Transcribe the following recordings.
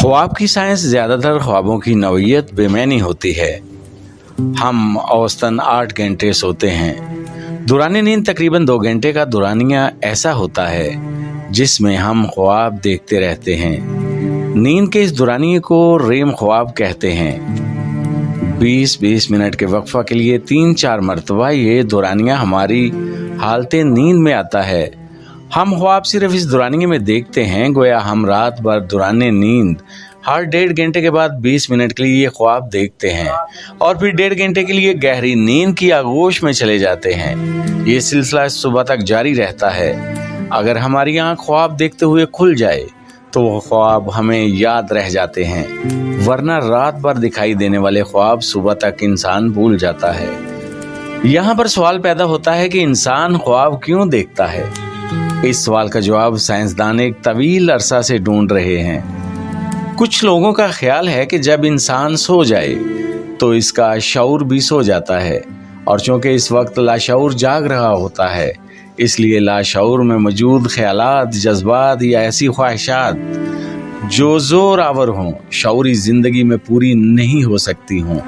ख्वाब की साइंस ज़्यादातर ख्वाबों की नौइयत बेमैनी होती है। हम औसतन 8 घंटे सोते हैं। दौरानी नींद तकरीबन 2 घंटे का दौरानिया ऐसा होता है जिसमें हम ख्वाब देखते रहते हैं। नींद के इस दौरानिए को रेम ख्वाब कहते हैं। 20-20 मिनट के वक्फा के लिए 3-4 मरतबा ये दौरानिया हमारी हालते नींद में आता है। हम ख्वाब सिर्फ इस दौरानिए में देखते हैं, गोया हम रात भर दौराने नींद हर 1.5 घंटे के बाद 20 मिनट के लिए ये ख्वाब देखते हैं और फिर 1.5 घंटे के लिए गहरी नींद की आगोश में चले जाते हैं। ये सिलसिला सुबह तक जारी रहता है। अगर हमारी आँख ख्वाब देखते हुए खुल जाए तो वो ख्वाब हमें याद रह जाते हैं, वरना रात भर दिखाई देने वाले ख्वाब सुबह तक इंसान भूल जाता है। यहाँ पर सवाल पैदा होता है कि इंसान ख्वाब क्यों देखता है। इस सवाल का जवाब साइंसदान एक तवील अरसा से ढूंढ रहे हैं। कुछ लोगों का ख्याल है कि जब इंसान सो जाए तो इसका शऊर भी सो जाता है, और चूंकि इस वक्त लाशऊर जाग रहा होता है, इसलिए लाशऊर में मौजूद ख्यालात, जज्बात या ऐसी ख्वाहिशात जो जोर आवर हों, शऊरी ज़िंदगी में पूरी नहीं हो सकती हों,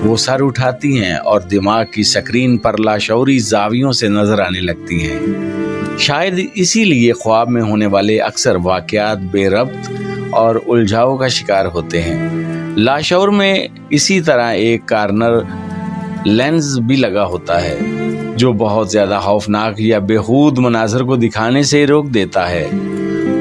वो सर उठाती हैं और दिमाग की स्क्रीन पर लाशऊरी जावियों से नज़र आने लगती हैं। शायद इसीलिए ख्वाब में होने वाले अक्सर वाक़यात बेरब्त और उलझाव का शिकार होते हैं। लाशऊर में इसी तरह एक कार्नर लेंस भी लगा होता है जो बहुत ज़्यादा खौफनाक या बेहूद मनाजर को दिखाने से रोक देता है।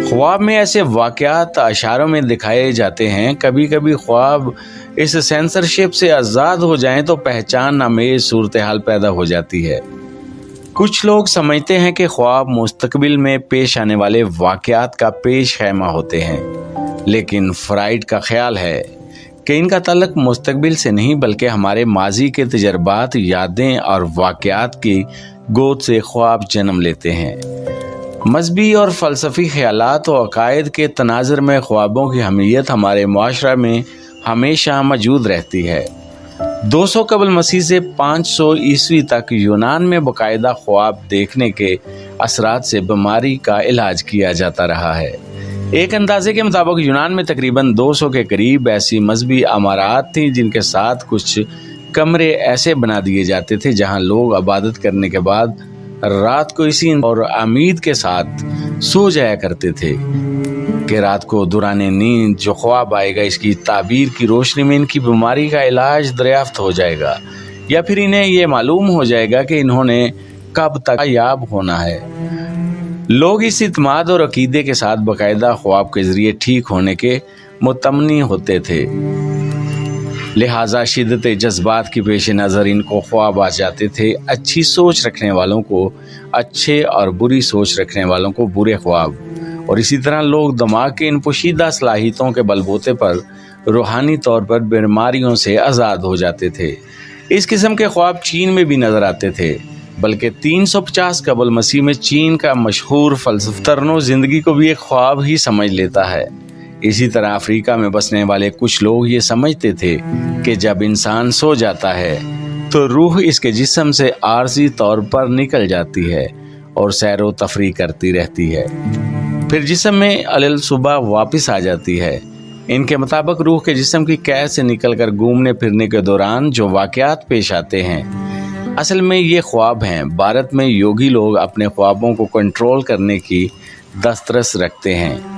ख्वाब में ऐसे वाक़यात अशारों में दिखाए जाते हैं। कभी कभी ख्वाब इस सेंसरशिप से आज़ाद हो जाएं तो पहचान नामेज सूरत हाल पैदा हो जाती है। कुछ लोग समझते हैं कि ख्वाब मुस्तकबिल में पेश आने वाले वाक़यात का पेश खैमा होते हैं, लेकिन फ्राइड का ख्याल है कि इनका ताल्लुक मुस्तकबिल से नहीं बल्कि हमारे माजी के तजर्बात, यादें और वाक़यात की गोद से ख्वाब जन्म लेते हैं। मजहबी और फ़लसफ़ी ख़यालात और अक़ायद के तनाज़ुर में ख्वाबों की अहमियत हमारे मुआशरा में हमेशा मौजूद रहती है। 200 कबल मसीह से 500 ईस्वी तक यूनान में बाकायदा ख्वाब देखने के असरात से बीमारी का इलाज किया जाता रहा है। एक अंदाजे के मुताबिक यूनान में तकरीबन 200 के करीब ऐसी मजहबी अमारात थी जिनके साथ कुछ कमरे ऐसे बना दिए जाते थे जहां लोग इबादत करने के बाद रात को इसी और उम्मीद के साथ सो जाया करते थे कि रात को दौराने नींद जो ख्वाब आएगा इसकी ताबीर की रोशनी में इनकी बीमारी का इलाज दरियाफ्त हो जाएगा, या फिर इन्हें ये मालूम हो जाएगा कि इन्होंने कब तक याब होना है। लोग इस इत्माद और अकीदे के साथ बाकायदा ख्वाब के ज़रिए ठीक होने के मुतमनी होते थे। लिहाजा शिद्दत जज्बात की पेश नज़र इनको ख्वाब आ जाते थे। अच्छी सोच रखने वालों को अच्छे और बुरी सोच रखने वालों को बुरे ख्वाब, और इसी तरह लोग दिमाग के इन पोशीदा सलाहियतों के बलबूते पर रूहानी तौर पर बीमारियों से आज़ाद हो जाते थे। इस किस्म के ख्वाब चीन में भी नज़र आते थे, बल्कि 350 कबल मसीह में चीन का मशहूर फ़लसफ़ा तरनो ज़िंदगी को भी एक ख्वाब ही समझ लेता है। इसी तरह अफ्रीका में बसने वाले कुछ लोग ये समझते थे कि जब इंसान सो जाता है तो रूह इसके जिस्म से आर्जी तौर पर निकल जाती है और सैर व तफरी करती रहती है, फिर जिस्म में अल सुबह वापस आ जाती है। इनके मुताबिक रूह के जिस्म की कैद से निकलकर घूमने फिरने के दौरान जो वाक़यात पेश आते हैं असल में ये ख्वाब हैं। भारत में योगी लोग अपने ख्वाबों को कंट्रोल करने की दस्तरस रखते हैं।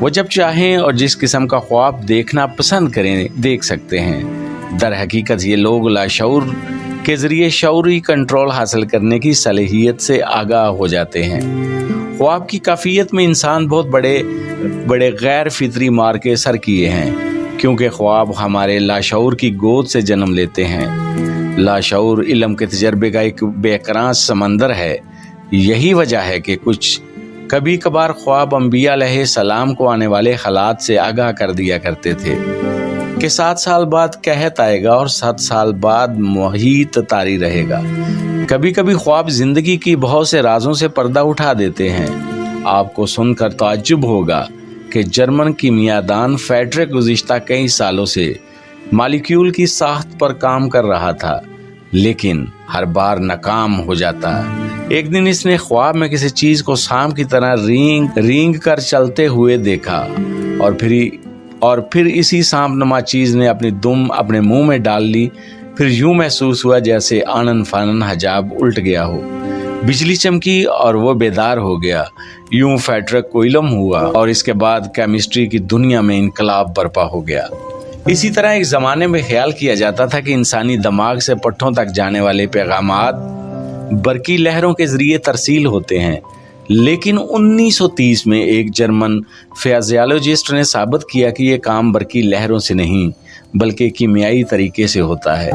वो जब चाहें और जिस किस्म का ख्वाब देखना पसंद करें देख सकते हैं। दर हकीकत ये लोग लाशऊर के ज़रिए शऊरी कंट्रोल हासिल करने की सलाहियत से आगाह हो जाते हैं। ख्वाब की काफ़ियत में इंसान बहुत बड़े गैर फितरी मार के सर किए हैं, क्योंकि ख्वाब हमारे लाशऊर की गोद से जन्म लेते हैं। लाशऊर इल्म के तजर्बे का एक बेकरार समंदर है। यही वजह है कि कुछ कभी कभार ख्वाब अंबिया अलैहिस्सलाम को आने वाले हालात से आगाह कर दिया करते थे कि 7 साल बाद कहत आएगा और 7 साल बाद मुहीत तारी रहेगा। कभी कभी ख्वाब जिंदगी की बहुत से राजों से पर्दा उठा देते हैं। आपको सुनकर ताज्जुब होगा कि जर्मन कीमियादान फेडरिक गुज़िश्ता कई सालों से मालिक्यूल की साख्त पर काम कर रहा था, लेकिन हर बार नाकाम हो जाता। एक दिन इसने ख्वाब में किसी चीज को सांप की तरह रींग कर चलते हुए देखा और फिर और फिर इसी सांप नुमा चीज ने अपनी दुम अपने मुंह में डाल ली। फिर यूं महसूस हुआ जैसे आनन फानन हजाब उल्ट गया हो। बिजली चमकी और वो बेदार हो गया। यूं फैड्रिक को इल्म हुआ और इसके बाद केमिस्ट्री की दुनिया में इनकलाब बर्पा हो गया। इसी तरह एक ज़माने में ख्याल किया जाता था कि इंसानी दिमाग से पट्टों तक जाने वाले पैगामात बरकी लहरों के ज़रिए तरसील होते हैं। लेकिन 1930 में एक जर्मन फिजियोलॉजिस्ट ने साबित किया कि ये काम बरकी लहरों से नहीं बल्कि कीमियाई तरीके से होता है।